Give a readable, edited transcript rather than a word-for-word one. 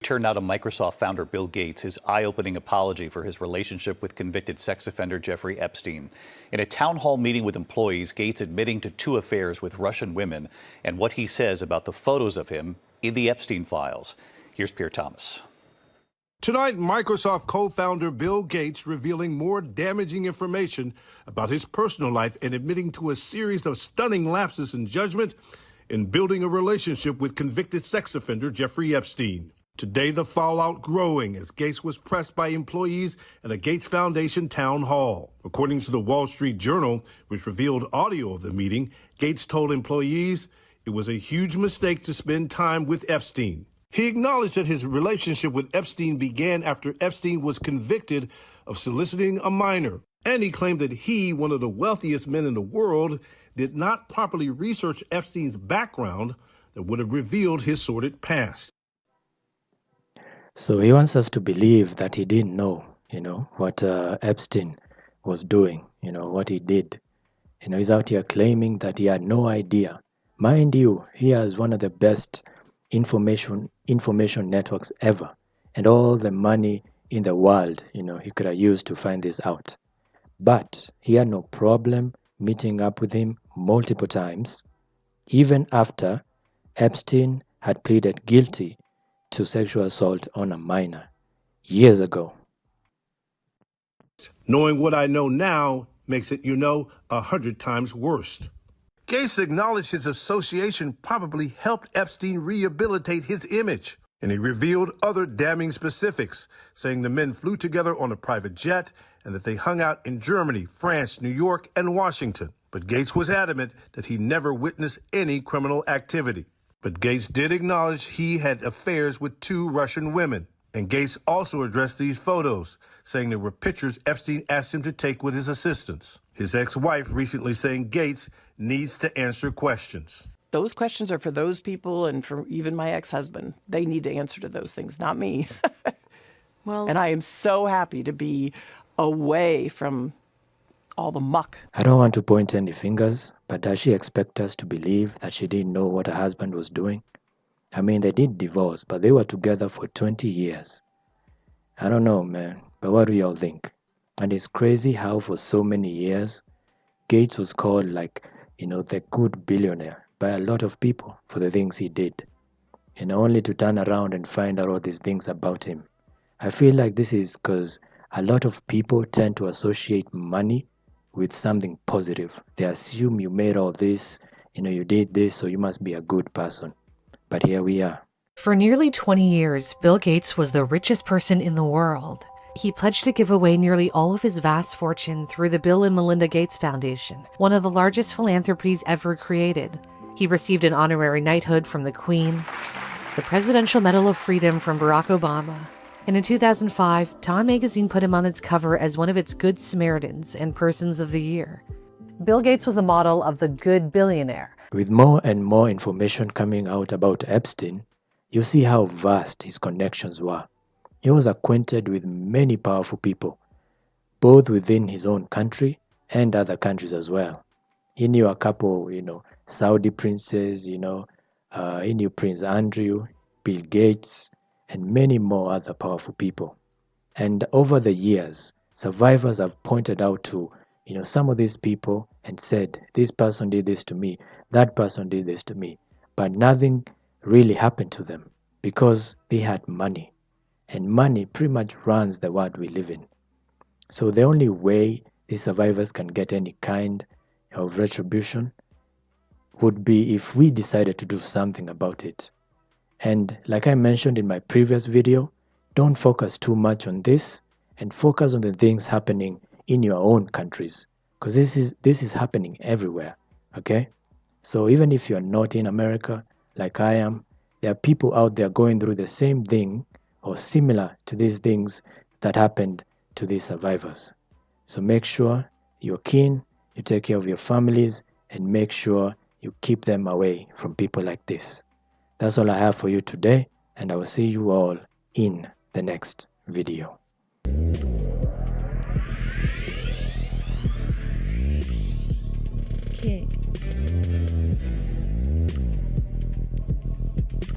Turned out Microsoft founder Bill Gates his eye-opening apology for his relationship with convicted sex offender Jeffrey Epstein. In a town hall meeting with employees, Gates admitting to 2 affairs with Russian women and what he says about the photos of him in the Epstein files. Here's Pierre Thomas. Tonight, Microsoft co-founder Bill Gates revealing more damaging information about his personal life and admitting to a series of stunning lapses in judgment in building a relationship with convicted sex offender Jeffrey Epstein. Today, the fallout growing as Gates was pressed by employees at a Gates Foundation town hall. According to the Wall Street Journal, which revealed audio of the meeting, Gates told employees it was a huge mistake to spend time with Epstein. He acknowledged that his relationship with Epstein began after Epstein was convicted of soliciting a minor. And he claimed that he, one of the wealthiest men in the world, did not properly research Epstein's background that would have revealed his sordid past. So he wants us to believe that he didn't know, what Epstein was doing, what he did. He's out here claiming that he had no idea. Mind you, he has one of the best information networks ever, and all the money in the world, he could have used to find this out. But he had no problem meeting up with him multiple times, even after Epstein had pleaded guilty to sexual assault on a minor years ago. Knowing what I know now makes it, 100 times worse. Gates acknowledged his association probably helped Epstein rehabilitate his image, and he revealed other damning specifics, saying the men flew together on a private jet and that they hung out in Germany, France, New York, and Washington. But Gates was adamant that he never witnessed any criminal activity. But Gates did acknowledge he had affairs with 2 Russian women. And Gates also addressed these photos, saying there were pictures Epstein asked him to take with his assistants. His ex-wife recently saying Gates needs to answer questions. Those questions are for those people and for even my ex-husband. They need to answer to those things, not me. Well, and I am so happy to be away from all the muck. I don't want to point any fingers, but does she expect us to believe that she didn't know what her husband was doing? I mean, they did divorce, but they were together for 20 years. I don't know, man, but what do y'all think? And it's crazy how for so many years, Gates was called the good billionaire by a lot of people for the things he did. Only to turn around and find out all these things about him. I feel like this is because a lot of people tend to associate money with something positive. They assume you made all this, you did this, so you must be a good person. But here we are. for nearly 20 years, Bill Gates was the richest person in the world. He pledged to give away nearly all of his vast fortune through the Bill and Melinda Gates Foundation, one of the largest philanthropies ever created. He received an honorary knighthood from the Queen, the Presidential Medal of Freedom from Barack Obama, and in 2005, Time magazine put him on its cover as one of its Good Samaritans and Persons of the Year. Bill Gates was the model of the good billionaire. With more and more information coming out about Epstein, you see how vast his connections were. He was acquainted with many powerful people, both within his own country and other countries as well. He knew a couple, Saudi princes, he knew Prince Andrew, Bill Gates, and many more other powerful people. And over the years, survivors have pointed out to, some of these people and said, this person did this to me, that person did this to me. But nothing really happened to them because they had money. And money pretty much runs the world we live in. So the only way these survivors can get any kind of retribution would be if we decided to do something about it. And like I mentioned in my previous video, don't focus too much on this and focus on the things happening in your own countries, because this is happening everywhere. Okay? So even if you're not in America like I am, there are people out there going through the same thing or similar to these things that happened to these survivors. So make sure you're keen, you take care of your families, and make sure you keep them away from people like this. That's all I have for you today, and I will see you all in the next video.